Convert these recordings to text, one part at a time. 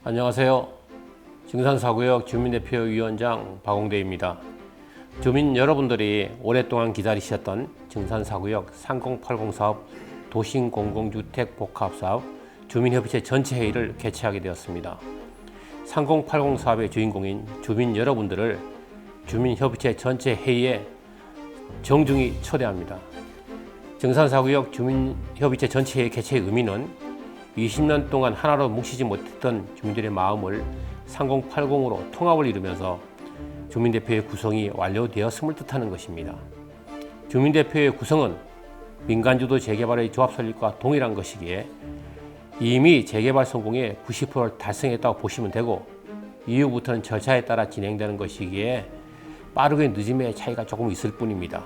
안녕하세요. 증산사구역 주민대표위원장 박홍대입니다. 주민 여러분들이 오랫동안 기다리셨던 증산사구역 3080 사업 도심공공주택 복합사업 주민협의체 전체 회의를 개최하게 되었습니다. 3080 사업의 주인공인 주민 여러분들을 주민협의체 전체 회의에 정중히 초대합니다. 증산사구역 주민협의체 전체 회의 개최의 의미는 20년 동안 하나로 뭉치지 못했던 주민들의 마음을 3080으로 통합을 이루면서 주민대표의 구성이 완료되었음을 뜻하는 것입니다. 주민대표의 구성은 민간주도 재개발의 조합 설립과 동일한 것이기에 이미 재개발 성공의 90%를 달성했다고 보시면 되고, 이후부터는 절차에 따라 진행되는 것이기에 빠르게 늦음의 차이가 조금 있을 뿐입니다.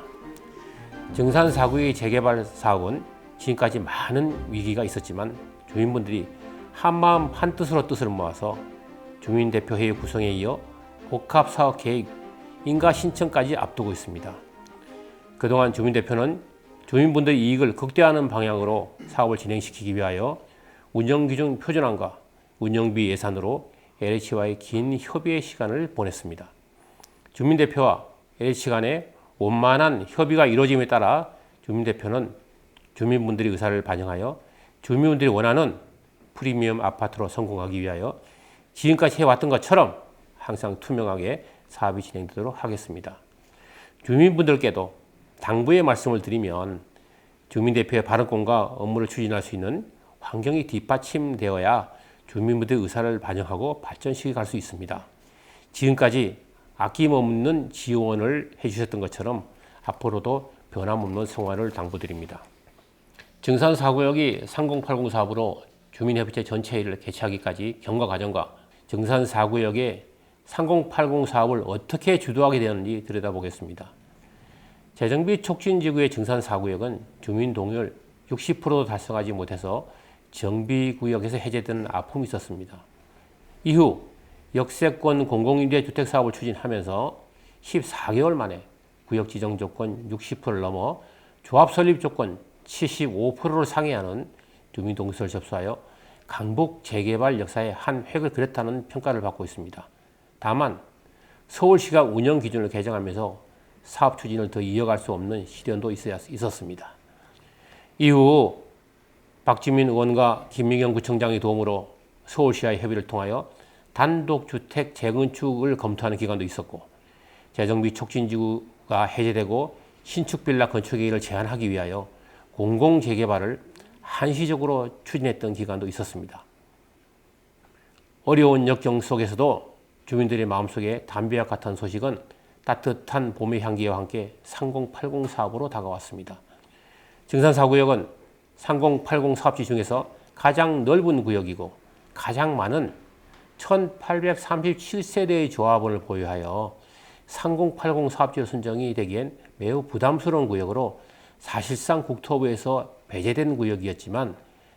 증산사구의 재개발 사업은 지금까지 많은 위기가 있었지만 주민분들이 한마음 한뜻으로 뜻을 모아서 주민대표회의 구성에 이어 복합사업 계획, 인가 신청까지 앞두고 있습니다. 그동안 주민대표는 주민분들의 이익을 극대화하는 방향으로 사업을 진행시키기 위하여 운영규정 표준안과 운영비 예산으로 LH와의 긴 협의의 시간을 보냈습니다. 주민대표와 LH 간의 원만한 협의가 이루어짐에 따라 주민대표는 주민분들의 의사를 반영하여 주민분들이 원하는 프리미엄 아파트로 성공하기 위하여 지금까지 해왔던 것처럼 항상 투명하게 사업이 진행되도록 하겠습니다. 주민분들께도 당부의 말씀을 드리면 주민대표의 발언권과 업무를 추진할 수 있는 환경이 뒷받침되어야 주민분들의 의사를 반영하고 발전시켜 갈 수 있습니다. 지금까지 아낌없는 지원을 해주셨던 것처럼 앞으로도 변함없는 성화를 당부드립니다. 증산사구역이 3080 사업으로 주민협의체 전체 회의를 개최하기까지 경과 과정과 증산사구역의 3080 사업을 어떻게 주도하게 되었는지 들여다보겠습니다. 재정비 촉진지구의 증산사구역은 주민 동의를 60%도 달성하지 못해서 정비구역에서 해제되는 아픔이 있었습니다. 이후 역세권 공공임대 주택 사업을 추진하면서 14개월 만에 구역 지정 조건 60%를 넘어 조합 설립 조건 75%를 상회하는 주민 동의서를 접수하여 강북 재개발 역사의 한 획을 그렸다는 평가를 받고 있습니다. 다만 서울시가 운영 기준을 개정하면서 사업 추진을 더 이어갈 수 없는 시련도 있었습니다. 이후 박주민 의원과 김미경 구청장의 도움으로 서울시와의 협의를 통하여 단독주택 재건축을 검토하는 기간도 있었고, 재정비 촉진지구가 해제되고 신축 빌라 건축 계획을 제한하기 위하여 공공재개발을 한시적으로 추진했던 기간도 있었습니다. 어려운 역경 속에서도 주민들의 마음속에 담배와 같은 소식은 따뜻한 봄의 향기와 함께 3080 사업으로 다가왔습니다. 증산사구역은 3080 사업지 중에서 가장 넓은 구역이고 가장 많은 1837세대의 조합원을 보유하여 3080 사업지로 선정이 되기엔 매우 부담스러운 구역으로 사실상 국토부에서 배제된 구역이었지만,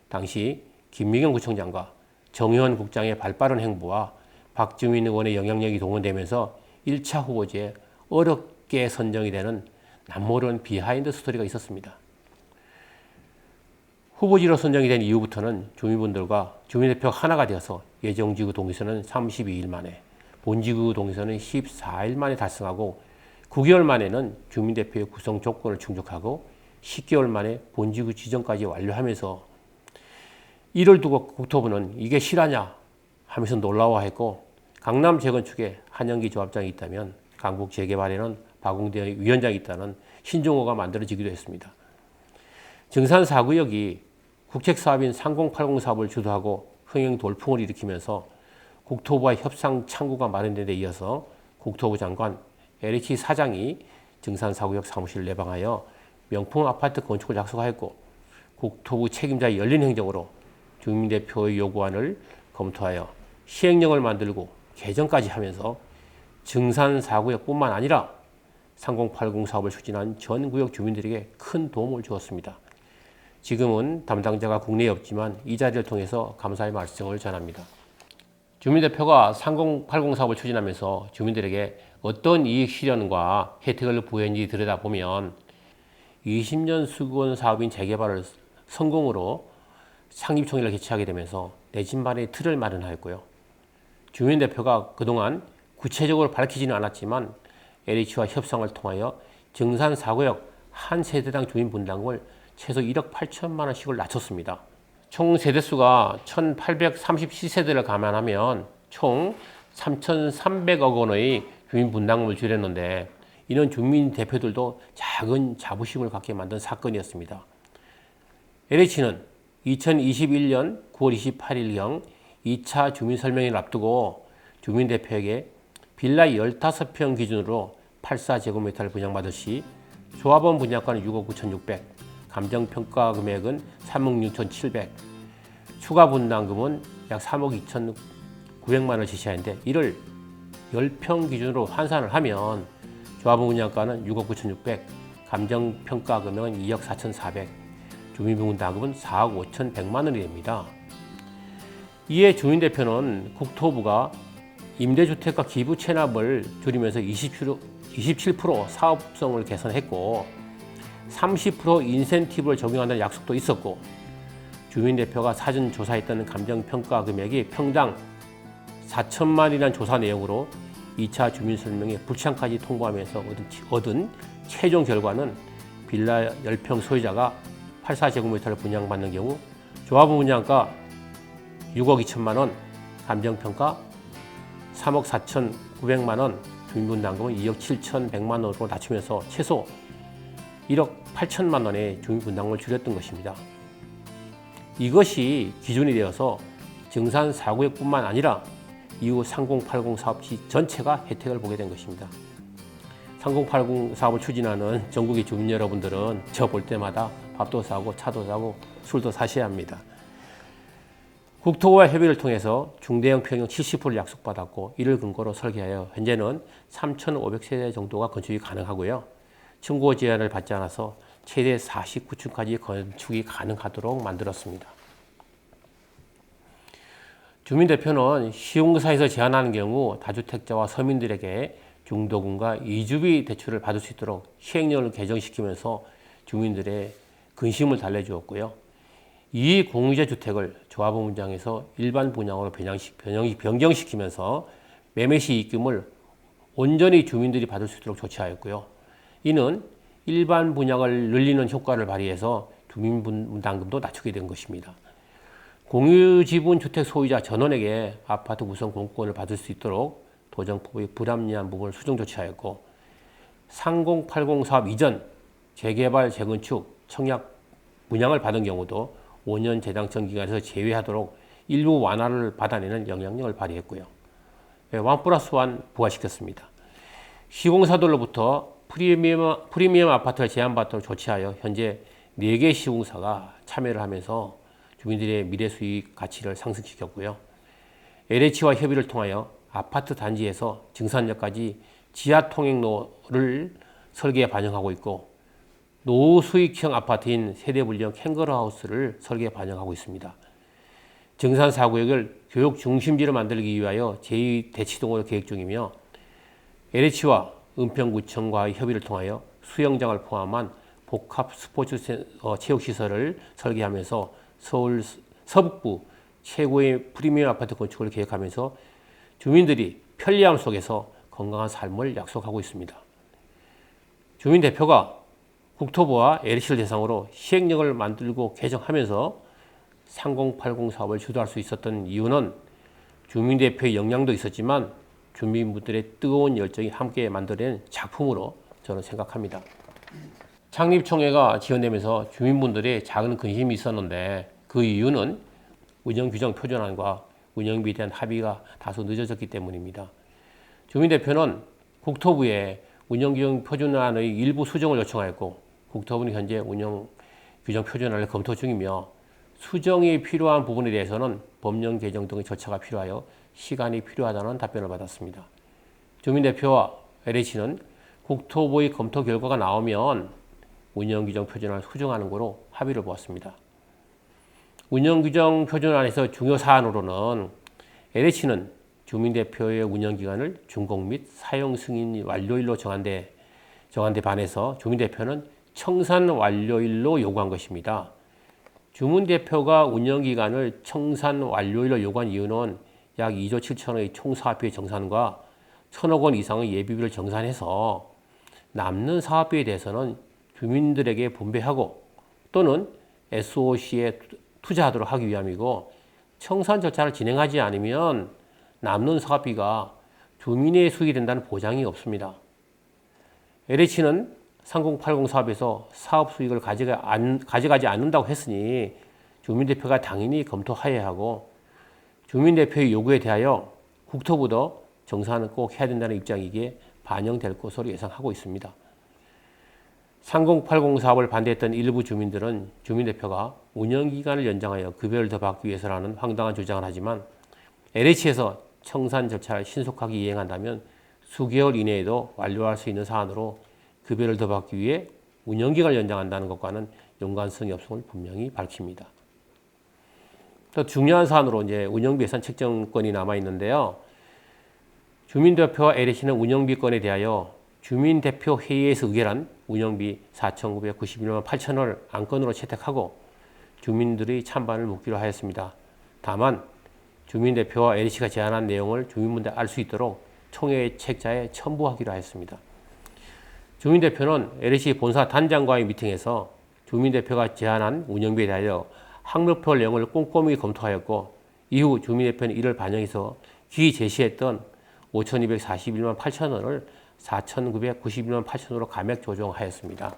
당시 김미경 구청장과 정의원 국장의 발빠른 행보와 박주민 의원의 영향력이 동원되면서 1차 후보지에 어렵게 선정이 되는 남모르는 비하인드 스토리가 있었습니다. 후보지로 선정이 된 이후부터는 주민분들과 주민대표가 하나가 되어서 예정지구 동의서는 32일 만에, 본지구 동의서는 14일 만에 달성하고 9개월 만에는 주민대표의 구성 조건을 충족하고 10개월 만에 본지구 지정까지 완료하면서 이를 두고 국토부는 이게 실화냐 하면서 놀라워했고, 강남 재건축에 한영기 조합장이 있다면 강북 재개발에는 박홍대 위원장이 있다는 신종호가 만들어지기도 했습니다. 증산사구역이 국책사업인 3080 사업을 주도하고 흥행 돌풍을 일으키면서 국토부와 협상 창구가 마련된 데 이어서 국토부 장관 LH 사장이 증산사구역 사무실을 내방하여 명품 아파트 건축을 약속하였고, 국토부 책임자의 열린 행정으로 주민대표의 요구안을 검토하여 시행령을 만들고 개정까지 하면서 증산사구역뿐만 아니라 3080 사업을 추진한 전 구역 주민들에게 큰 도움을 주었습니다. 지금은 담당자가 국내에 없지만 이 자리를 통해서 감사의 말씀을 전합니다. 주민대표가 3080 사업을 추진하면서 주민들에게 어떤 이익 실현과 혜택을 부여했는지 들여다보면 20년 수건 사업인 재개발을 성공으로 창립총회를 개최하게 되면서 내 집 마련의 틀을 마련하였고요. 주민대표가 그동안 구체적으로 밝히지는 않았지만 LH와 협상을 통하여 정산 4구역 한 세대당 주민 분담금을 최소 1억 8천만 원씩을 낮췄습니다. 총 세대수가 1837세대를 감안하면 총 3,300억 원의 주민 분담금을 줄였는데, 이는 주민 대표들도 작은 자부심을 갖게 만든 사건이었습니다. LH는 2021년 9월 28일경 2차 주민 설명회를 앞두고 주민 대표에게 빌라 15평 기준으로 84제곱미터를 분양받을 시 조합원 분양가는 6억 9,600, 감정평가 금액은 3억 6,700, 추가 분담금은 약 3억 2,900만 원을 제시하는데, 이를 10평 기준으로 환산을 하면 조합원 분양가는 6억 9,600, 감정평가 금액은 2억 4,400, 주민분담금은 4억 5,100만 원이 됩니다. 이에 주민대표는 국토부가 임대주택과 기부 체납을 줄이면서 27% 사업성을 개선했고 30% 인센티브를 적용한다는 약속도 있었고, 주민대표가 사전 조사했던 감정평가 금액이 평당 4천만이라는 조사 내용으로 2차 주민설명회 불참까지 통보하면서 얻은 최종 결과는 빌라 10평 소유자가 84제곱미터를 분양받는 경우 조합원 분양가 6억 2천만 원, 감정평가 3억 4,900만 원, 주민분담금은 2억 7,100만 원으로 낮추면서 최소 1억 8천만 원의 주민분담금을 줄였던 것입니다. 이것이 기준이 되어서 정산 4구역뿐만 아니라 이후 3080 사업지 전체가 혜택을 보게 된 것입니다. 3080 사업을 추진하는 전국의 주민 여러분들은 저 볼 때마다 밥도 사고 차도 사고 술도 사셔야 합니다. 국토부와 협의를 통해서 중대형 평형 70%를 약속받았고, 이를 근거로 설계하여 현재는 3,500세대 정도가 건축이 가능하고요. 청구 제한을 받지 않아서 최대 49층까지 건축이 가능하도록 만들었습니다. 주민대표는 시공사에서 제한하는 경우 다주택자와 서민들에게 중도금과 이주비 대출을 받을 수 있도록 시행령을 개정시키면서 주민들의 근심을 달래주었고요. 이 공유제 주택을 조합원 분양에서 일반 분양으로 변경시키면서 매매 시 입금을 온전히 주민들이 받을 수 있도록 조치하였고요. 이는 일반 분양을 늘리는 효과를 발휘해서 주민 분담금도 낮추게 된 것입니다. 공유지분 주택 소유자 전원에게 아파트 구성 공급권을 받을 수 있도록 도정법의 불합리한 부분을 수정 조치하였고, 3080 사업 이전 재개발, 재건축, 청약, 분양을 받은 경우도 5년 재당청 기간에서 제외하도록 일부 완화를 받아내는 영향력을 발휘했고요. 1+1 부과시켰습니다. 시공사들로부터 프리미엄 아파트를 제한받도록 조치하여 현재 4개 시공사가 참여를 하면서 주민들의 미래 수익 가치를 상승시켰고요. LH와 협의를 통하여 아파트 단지에서 증산역까지 지하 통행로를 설계에 반영하고 있고, 노수익형 아파트인 세대분리형 캥거루하우스를 설계에 반영하고 있습니다. 정산 4구역을 교육 중심지로 만들기 위하여 제2대치동으로 계획 중이며, LH와 은평구청과의 협의를 통하여 수영장을 포함한 복합 스포츠 체육시설을 설계하면서 서울 서북부 최고의 프리미엄 아파트 건축을 계획하면서 주민들이 편리함 속에서 건강한 삶을 약속하고 있습니다. 주민 대표가 국토부와 LH를 대상으로 시행령을 만들고 개정하면서 3080 사업을 주도할 수 있었던 이유는 주민 대표의 역량도 있었지만 주민분들의 뜨거운 열정이 함께 만들어낸 작품으로 저는 생각합니다. 창립총회가 지연되면서 주민분들의 작은 근심이 있었는데, 그 이유는 운영규정 표준안과 운영비에 대한 합의가 다소 늦어졌기 때문입니다. 주민대표는 국토부에 운영규정 표준안의 일부 수정을 요청하였고, 국토부는 현재 운영규정 표준안을 검토 중이며, 수정이 필요한 부분에 대해서는 법령 개정 등의 절차가 필요하여 시간이 필요하다는 답변을 받았습니다. 주민대표와 LH는 국토부의 검토 결과가 나오면 운영규정 표준안을 수정하는 거로 합의를 보았습니다. 운영규정 표준안에서 중요 사안으로는 LH는 주민대표의 운영기간을 준공 및 사용 승인 완료일로 정한 데 반해서 주민대표는 청산 완료일로 요구한 것입니다. 주민대표가 운영기간을 청산 완료일로 요구한 이유는 약 2조 7천원의 총 사업비의 정산과 1,000억 원 이상의 예비비를 정산해서 남는 사업비에 대해서는 주민들에게 분배하고 또는 SOC에 투자하도록 하기 위함이고, 청산 절차를 진행하지 않으면 남는 사업비가 주민의 수익이 된다는 보장이 없습니다. LH는 3080 사업에서 사업 수익을 가져가지 않는다고 했으니 주민대표가 당연히 검토하여야 하고, 주민대표의 요구에 대하여 국토부도 정산을 꼭 해야 된다는 입장이기에 반영될 것으로 예상하고 있습니다. 3080 사업을 반대했던 일부 주민들은 주민대표가 운영기간을 연장하여 급여를 더 받기 위해서라는 황당한 주장을 하지만, LH에서 청산 절차를 신속하게 이행한다면 수개월 이내에도 완료할 수 있는 사안으로 급여를 더 받기 위해 운영기간을 연장한다는 것과는 연관성이 없음을 분명히 밝힙니다. 또 중요한 사안으로 이제 운영비 예산 책정권이 남아 있는데요. 주민대표와 LH는 운영비 건에 대하여 주민대표 회의에서 의결한 운영비 4,991만 8천원을 안건으로 채택하고 주민들의 찬반을 묻기로 하였습니다. 다만 주민대표와 LH가 제안한 내용을 주민분들 알 수 있도록 총회 책자에 첨부하기로 하였습니다. 주민대표는 LH 본사 단장과의 미팅에서 주민대표가 제안한 운영비에 대하여 항목표 내용을 꼼꼼히 검토하였고, 이후 주민대표는 이를 반영해서 기 제시했던 5,241만 8천원을 4,991만 8천원으로 감액 조정하였습니다.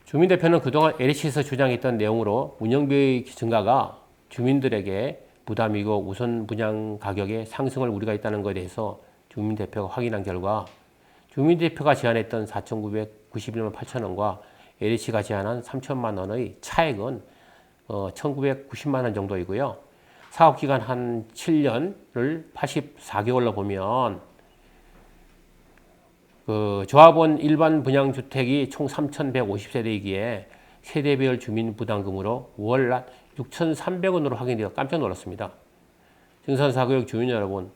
주민대표는 그동안 LH에서 주장했던 내용으로 운영비 증가가 주민들에게 부담이고 우선 분양 가격의 상승을 우려가 있다는 것에 대해서 주민대표가 확인한 결과 주민대표가 제안했던 4,991만 8천원과 LH가 제안한 3천만 원의 차액은 1,990만 원 정도이고요. 사업기간 한 7년을 84개월로 보면 조합원 일반 분양주택이 총 3,150세대이기에 세대별 주민부담금으로 월 6,300원으로 확인되어 깜짝 놀랐습니다. 증산사구역 주민 여러분,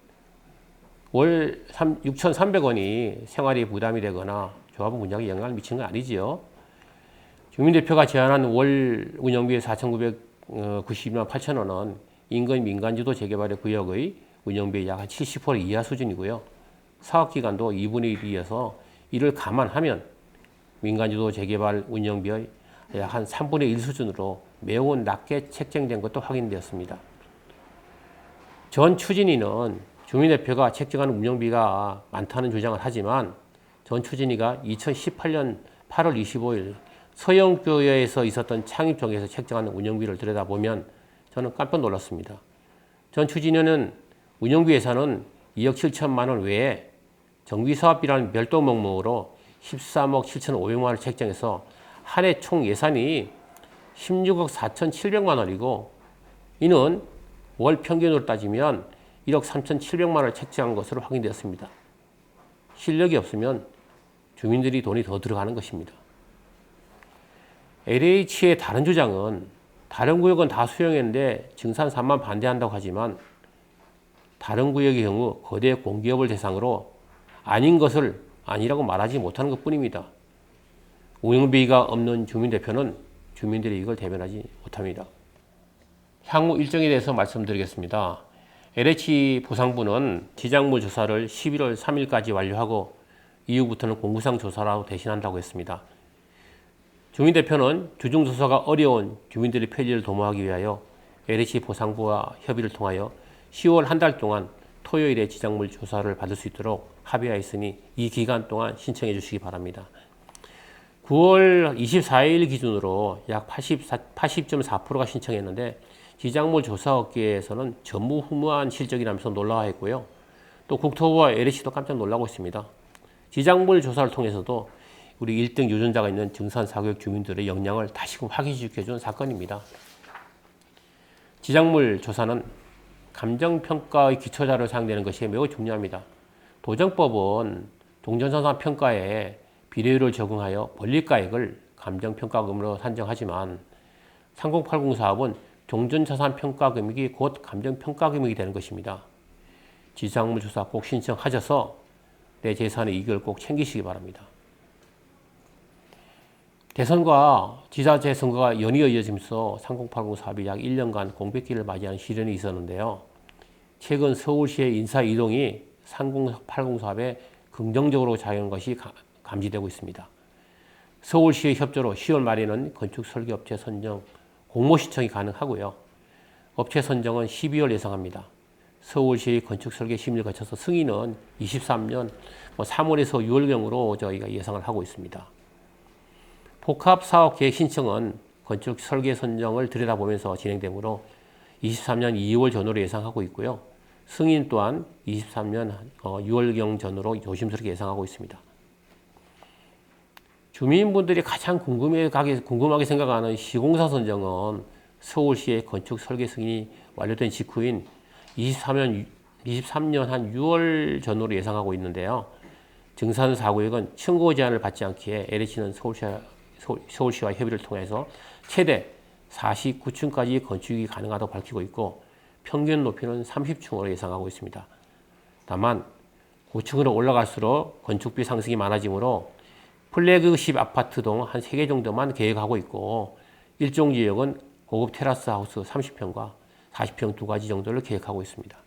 월 6,300원이 생활에 부담이 되거나 조합원 분양에 영향을 미치는 건 아니지요. 주민대표가 제안한 월 운영비 4,992만 8천원은 인근 민간주도 재개발의 구역의 운영비의 약 70% 이하 수준이고요. 사업기간도 2분의 1이어서 이를 감안하면 민간주도 재개발 운영비의 약 한 3분의 1 수준으로 매우 낮게 책정된 것도 확인되었습니다. 전 추진위는 주민대표가 책정한 운영비가 많다는 주장을 하지만, 전 추진위가 2018년 8월 25일 서영교회에서 있었던 창립정에서 책정한 운영비를 들여다보면 저는 깜짝 놀랐습니다. 전 추진위는 운영비 예산은 2억 7천만 원 외에 정비사업비라는 별도 목록으로 13억 7,500만 원을 책정해서 한 해 총 예산이 16억 4,700만 원이고, 이는 월 평균으로 따지면 1억 3,700만 원을 책정한 것으로 확인되었습니다. 실력이 없으면 주민들이 돈이 더 들어가는 것입니다. LH의 다른 주장은 다른 구역은 다 수용했는데 증산 3만 반대한다고 하지만, 다른 구역의 경우 거대 공기업을 대상으로 아닌 것을 아니라고 말하지 못하는 것뿐입니다. 운영비가 없는 주민대표는 주민들의 이익을 대변하지 못합니다. 향후 일정에 대해서 말씀드리겠습니다. LH 보상부는 지작물 조사를 11월 3일까지 완료하고 이후부터는 공구상 조사라고 대신한다고 했습니다. 주민대표는 주중조사가 어려운 주민들의 편리를 도모하기 위하여 LH 보상부와 협의를 통하여 10월 한 달 동안 토요일에 지작물 조사를 받을 수 있도록 합의하였으니 이 기간 동안 신청해 주시기 바랍니다. 9월 24일 기준으로 약 80.4%가 신청했는데, 지작물 조사 업계에서는 전무후무한 실적이라면서 놀라워했고요. 또 국토부와 LH도 깜짝 놀라고 있습니다. 지작물 조사를 통해서도 우리 1등 유전자가 있는 증산사구역 주민들의 역량을 다시금 확인시켜준 사건입니다. 지작물 조사는 감정평가의 기초자료로 사용되는 것이 매우 중요합니다. 도정법은 동전자산 평가에 비례율을 적용하여 권리가액을 감정평가금으로 산정하지만 3080 사업은 종전자산평가금액이 곧 감정평가금액이 되는 것입니다. 지작물 조사 꼭 신청하셔서 내 재산의 이익을 꼭 챙기시기 바랍니다. 대선과 지자체 선거가 연이어 이어지면서 3080 사업이 약 1년간 공백기를 맞이한 시련이 있었는데요. 최근 서울시의 인사 이동이 3080 사업에 긍정적으로 작용한 것이 감지되고 있습니다. 서울시의 협조로 10월 말에는 건축 설계업체 선정 공모 신청이 가능하고요. 업체 선정은 12월 예상합니다. 서울시 건축 설계 심의를 거쳐서 승인은 23년 3월에서 6월경으로 저희가 예상을 하고 있습니다. 복합 사업 계획 신청은 건축 설계 선정을 들여다보면서 진행되므로 23년 2월 전후로 예상하고 있고요. 승인 또한 23년 6월경 전후로 조심스럽게 예상하고 있습니다. 주민분들이 가장 궁금하게 생각하는 시공사 선정은 서울시의 건축 설계 승인이 완료된 직후인 23년 한 6월 전후로 예상하고 있는데요. 증산 4구역은 청구 제한을 받지 않기에 LH는 서울시와 협의를 통해서 최대 49층까지 건축이 가능하다고 밝히고 있고 평균 높이는 30층으로 예상하고 있습니다. 다만 고층으로 올라갈수록 건축비 상승이 많아지므로 플래그십 아파트동 한 3개 정도만 계획하고 있고 일종 지역은 고급 테라스 하우스 30평과 40평 두 가지 정도를 계획하고 있습니다.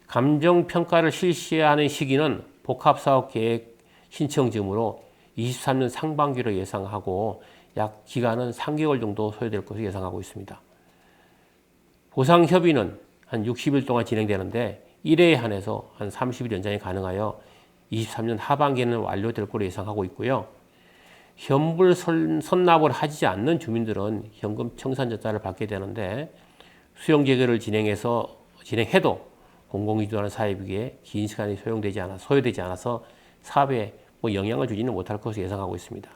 감정평가를 실시하는 시기는 복합사업계획 신청 즈음으로 23년 상반기로 예상하고 약 기간은 3개월 정도 소요될 것으로 예상하고 있습니다. 보상협의는 한 60일 동안 진행되는데 1회에 한해서 한 30일 연장이 가능하여 23년 하반기에는 완료될 것으로 예상하고 있고요. 현물 선납을 하지 않는 주민들은 현금 청산전자를 받게 되는데 수용재개를 진행해도 공공유도하는 사업이기에 긴 시간이 소요되지 않아서 사업에 영향을 주지는 못할 것으로 예상하고 있습니다.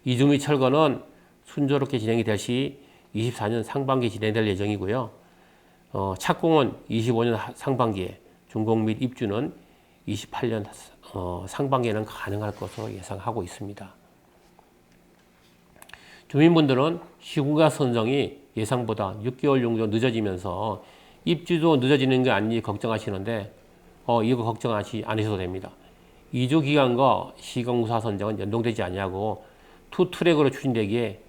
이주미 철거는 순조롭게 진행이 될 시 24년 상반기에 진행될 예정이고요. 착공은 25년 상반기에, 준공 및 입주는 28년 상반기에는 가능할 것으로 예상하고 있습니다. 주민분들은 시공사 선정이 예상보다 6개월 정도 늦어지면서 입주도 늦어지는 게 아닌지 걱정하시는데 이거 걱정하지 않으셔도 됩니다. 이주 기간과 시공사 선정은 연동되지 않냐고 투 트랙으로 추진되기에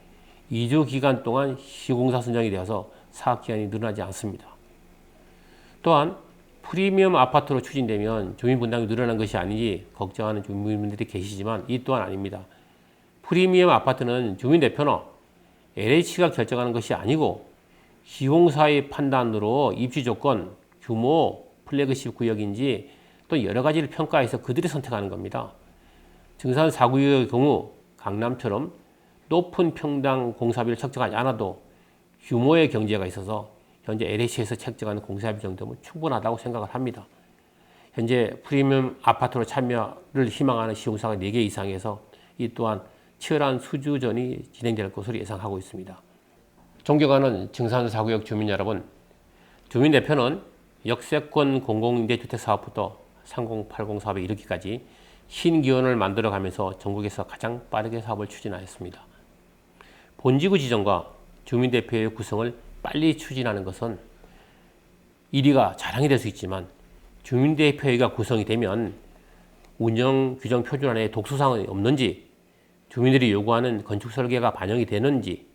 2주 기간 동안 시공사 선정이 되어서 사업 기간이 늘어나지 않습니다. 또한 프리미엄 아파트로 추진되면 주민 분담이 늘어난 것이 아닌지 걱정하는 주민분들이 계시지만 이 또한 아닙니다. 프리미엄 아파트는 주민대표나 LH가 결정하는 것이 아니고 시공사의 판단으로 입지 조건, 규모, 플래그십 구역인지 또 여러 가지를 평가해서 그들이 선택하는 겁니다. 증산 4구역의 경우 강남처럼 높은 평당 공사비를 책정하지 않아도 규모의 경제가 있어서 현재 LH에서 책정하는 공사비 정도면 충분하다고 생각을 합니다. 현재 프리미엄 아파트로 참여를 희망하는 시공사가 4개 이상에서 이 또한 치열한 수주전이 진행될 것으로 예상하고 있습니다. 존경하는 증산 4구역 주민 여러분, 주민대표는 역세권 공공임대주택 사업부터 3080 사업에 이르기까지 신기원을 만들어가면서 전국에서 가장 빠르게 사업을 추진하였습니다. 본지구 지정과 주민대표의 구성을 빨리 추진하는 것은 1위가 자랑이 될 수 있지만 주민대표회가 구성이 되면 운영 규정 표준안에 독소사항이 없는지, 주민들이 요구하는 건축 설계가 반영이 되는지,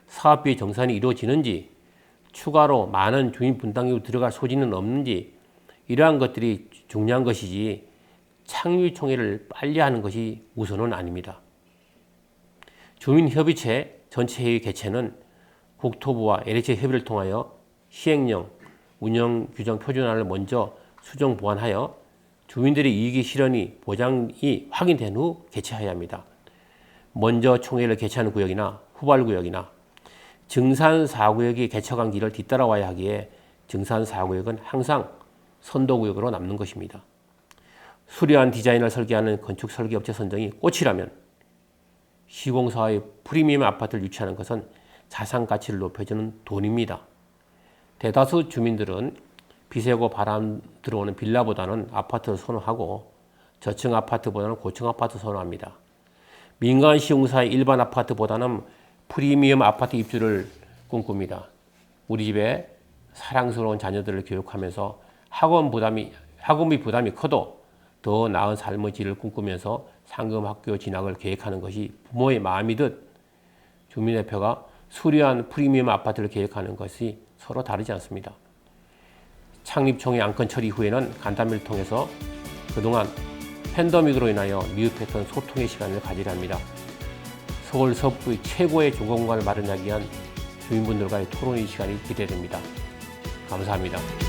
사업비 정산이 이루어지는지, 추가로 많은 주민 분담금이 들어갈 소지는 없는지, 이러한 것들이 중요한 것이지 창의총회를 빨리 하는 것이 우선은 아닙니다. 주민협의체 전체회의 개최는 국토부와 LH 협의를 통하여 시행령, 운영 규정 표준안을 먼저 수정 보완하여 주민들의 이익이 실현이 보장이 확인된 후 개최해야 합니다. 먼저 총회를 개최하는 구역이나 후발 구역이나 증산 4구역이 개척한 길을 뒤따라와야 하기에 증산 4구역은 항상 선도구역으로 남는 것입니다. 수려한 디자인을 설계하는 건축 설계업체 선정이 꽃이라면 시공사의 프리미엄 아파트를 유치하는 것은 자산가치를 높여주는 돈입니다. 대다수 주민들은 비세고 바람 들어오는 빌라보다는 아파트를 선호하고 저층 아파트보다는 고층 아파트 선호합니다. 민간 시공사의 일반 아파트보다는 프리미엄 아파트 입주를 꿈꿉니다. 우리 집에 사랑스러운 자녀들을 교육하면서 학원비 부담이 커도 더 나은 삶의 질을 꿈꾸면서 상금학교 진학을 계획하는 것이 부모의 마음이듯 주민대표가 수려한 프리미엄 아파트를 계획하는 것이 서로 다르지 않습니다. 창립총회 안건 처리 후에는 간담회를 통해서 그동안 팬데믹으로 인하여 미흡했던 소통의 시간을 가지려 합니다. 서울 서부의 최고의 주거공간을 마련하기 위한 주민분들과의 토론의 시간이 기대됩니다. 감사합니다.